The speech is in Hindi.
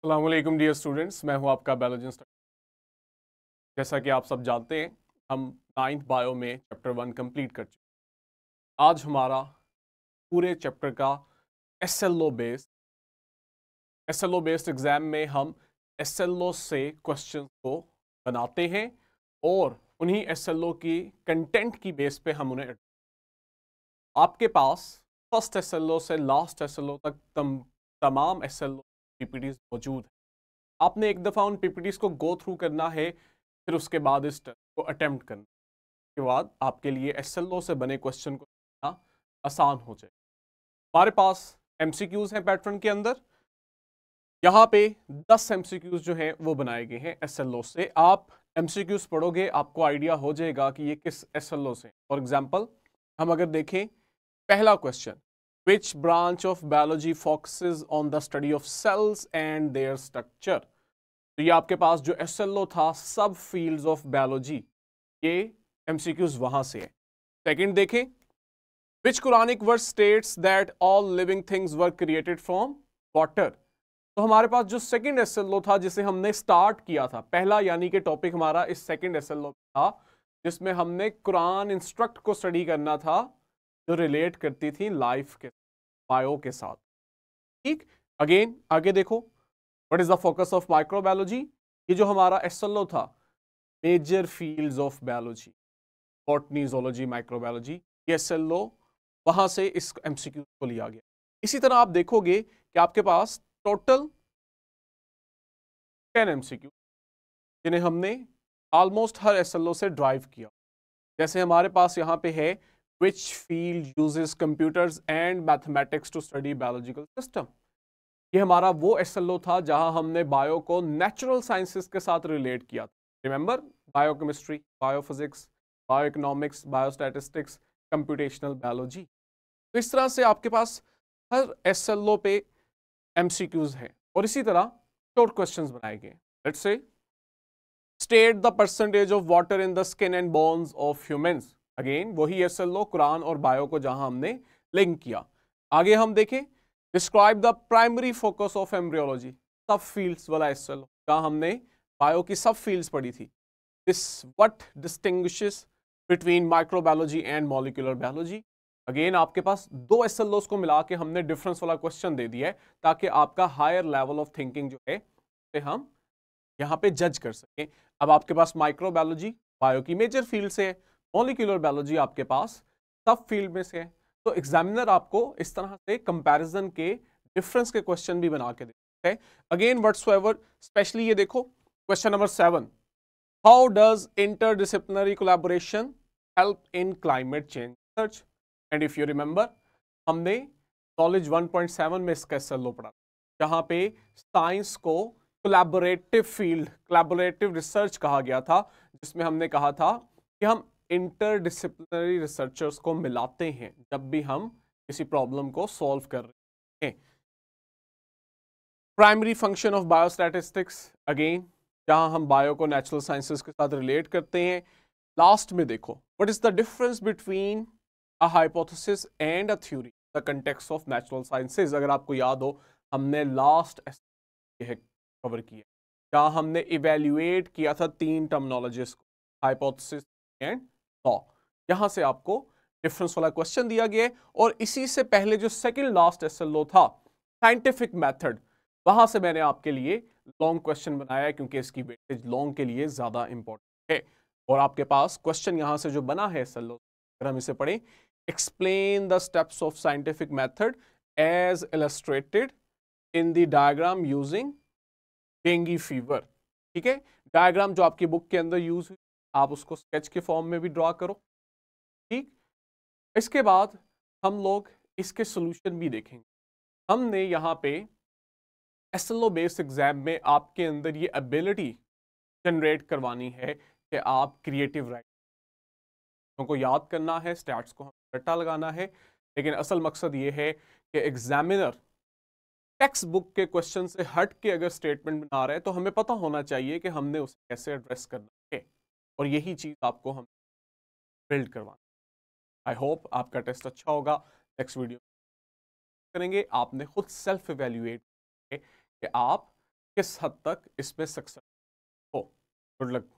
अस्सलाम वालेकुम डियर स्टूडेंट्स, मैं हूं आपका बायोलॉजी इंस्ट्रक्टर। जैसा कि आप सब जानते हैं, हम 9th बायो में चैप्टर 1 कंप्लीट कर चुके हैं। आज हमारा पूरे चैप्टर का एसएलओ बेस्ड एग्जाम में हम एसएलओ से क्वेश्चंस को बनाते हैं और उन्हीं एसएलओ की कंटेंट की बेस पे हम उन्हें आपके पास फर्स्ट एसएलओ से लास्ट एसएलओ तक तमाम एसएलओ पीपीटीज मौजूद है। आपने एक दफ़ा उन पीपीटीज को गो थ्रू करना है, फिर उसके बाद इस टेस्ट को अटेम्प्ट करना के बाद आपके लिए एसएलओ से बने क्वेश्चन को करना आसान हो जाए। हमारे पास एमसीक्यूज हैं पैटर्न के अंदर। यहाँ पे 10 एमसीक्यूज जो हैं वो बनाए गए हैं एसएलओ से। आप एमसीक्यूज पढ़ोगे, आपको आइडिया हो जाएगा कि ये किस एसएलओ से। फॉर एग्जाम्पल हम अगर देखें, पहला question, which branch of biology focuses on the study of cells and their structure. तो ये आपके पास जो एसएलओ था, सब फील्ड्स ऑफ बायोलॉजी, ये एमसीक्यूज वहां से है। सेकंड देखें, which Quranic verse states that all living things were created from water. तो हमारे पास जो सेकंड एसएलओ था जिसे हमने स्टार्ट किया था, पहला यानी कि टॉपिक हमारा इस सेकंड एसएलओ था, जिसमें हमने कुरान इंस्ट्रक्ट को स्टडी करना था, जो रिलेट करती थी लाइफ के, बायो के साथ। ठीक, अगेन आगे देखो, what is the focus of microbiology. ये जो हमारा एसएलओ था, major fields of biology, botany, zoology, microbiology, ये एसएलओ वहां से इस एमसीक्यू को लिया गया। इसी तरह आप देखोगे कि आपके पास टोटल 10 एमसीक्यू जिन्हें हमने ऑलमोस्ट हर एसएलओ से ड्राइव किया। जैसे हमारे पास यहाँ पे है, which field uses computers and mathematics to study biological system. ये हमारा वो एसएलओ था जहां हमने बायो को नेचुरल साइंसेस के साथ रिलेट किया था। Remember, biochemistry, biophysics, bioeconomics, biostatistics, computational biology. तो इस तरह से आपके पास हर एसएलओ पे एमसीक्यूज हैं और इसी तरह शॉर्ट क्वेश्चंस बनाए गए। Let's say, state the percentage of water in the skin and bones of humans. Again वही एसएलओ, कुरान और बायो को जहां हमने लिंक किया। आगे हम देखें, describe the primary focus of embryology, सब फील्ड्स वाला एसएलओ, जहां हमने बायो की सब फील्ड्स पढ़ी थी। This what distinguishes between microbiology and molecular biology. Again आपके पास दो एसएलओस को मिला के हमने डिफरेंस वाला क्वेश्चन दे दिया है, ताकि आपका हायर लेवल ऑफ थिंकिंग जो है उसे हम यहाँ पे जज कर सकें। अब आपके पास माइक्रोबायोलॉजी बायो की मेजर फील्ड से है, मॉलिक्यूलर बायोलॉजी आपके पास सब फील्ड में से है। तो एग्जामिनर आपको इस तरह से कंपैरिजन के डिफरेंस के क्वेश्चन भी बना के देते हैं। अगेन व्हाट्सएवर, स्पेशली ये देखो question number 7, how does interdisciplinary collaboration help in climate change research. And if you remember, हमने नॉलेज 1.7 में इसका एसएलओ पढ़ा, जहां पे साइंस को कोलैबोरेटिव फील्ड, कोलैबोरेटिव रिसर्च कहा गया था, जिसमें हमने कहा था कि हम इंटरडिसिप्लिनरी रिसर्चर्स को मिलाते हैं जब भी हम किसी प्रॉब्लम को सॉल्व कर रहे हैं। Primary function of biostatistics, again जहां हम बायो को नेचुरल साइंसेस के साथ रिलेट करते हैं। लास्ट में देखो, what is the difference between a hypothesis and a theory, the context of natural sciences. अगर आपको याद हो, हमने लास्ट कवर किया जहां हमने इवेल्युएट किया था 3 टर्मिनोलॉजीज को, हाइपोथेसिस एंड लॉ। यहां से आपको डिफरेंस वाला क्वेश्चन दिया गया है। और इसी से पहले जो सेकंड लास्ट एसएलओ था, साइंटिफिक मेथड, वहां से मैंने आपके लिए लॉन्ग क्वेश्चन बनाया है, क्योंकि इसकी वेटेज लॉन्ग के लिए ज्यादा इंपॉर्टेंट है। और आपके पास क्वेश्चन यहां से जो बना है एसएलओ, अगर हम इसे पढ़ें, explain the steps of scientific method as illustrated in the diagram using dengue fever. ठीक है, डायग्राम जो आपकी बुक के अंदर यूज हुई, आप उसको स्केच के फॉर्म में भी ड्रॉ करो। ठीक, इसके बाद हम लोग इसके सॉल्यूशन भी देखेंगे। हमने यहाँ पे एसएलओ बेस्ड एग्जाम में आपके अंदर ये एबिलिटी जनरेट करवानी है कि आप क्रिएटिव राइटिंग को याद करना है, स्टैट्स को रट्टा लगाना है। लेकिन असल मकसद ये है कि एग्जामिनर टेक्स्ट बुक के क्वेश्चन से हट के अगर स्टेटमेंट बना रहे हैं, तो हमें पता होना चाहिए कि हमने उसे कैसे एड्रेस करना है। और यही चीज़ आपको हम बिल्ड करवाना। आई होप आपका टेस्ट अच्छा होगा। नेक्स्ट वीडियो करेंगे, आपने खुद सेल्फ इवेल्युएट कि आप किस हद तक इसमें सक्सेस हो। Good luck.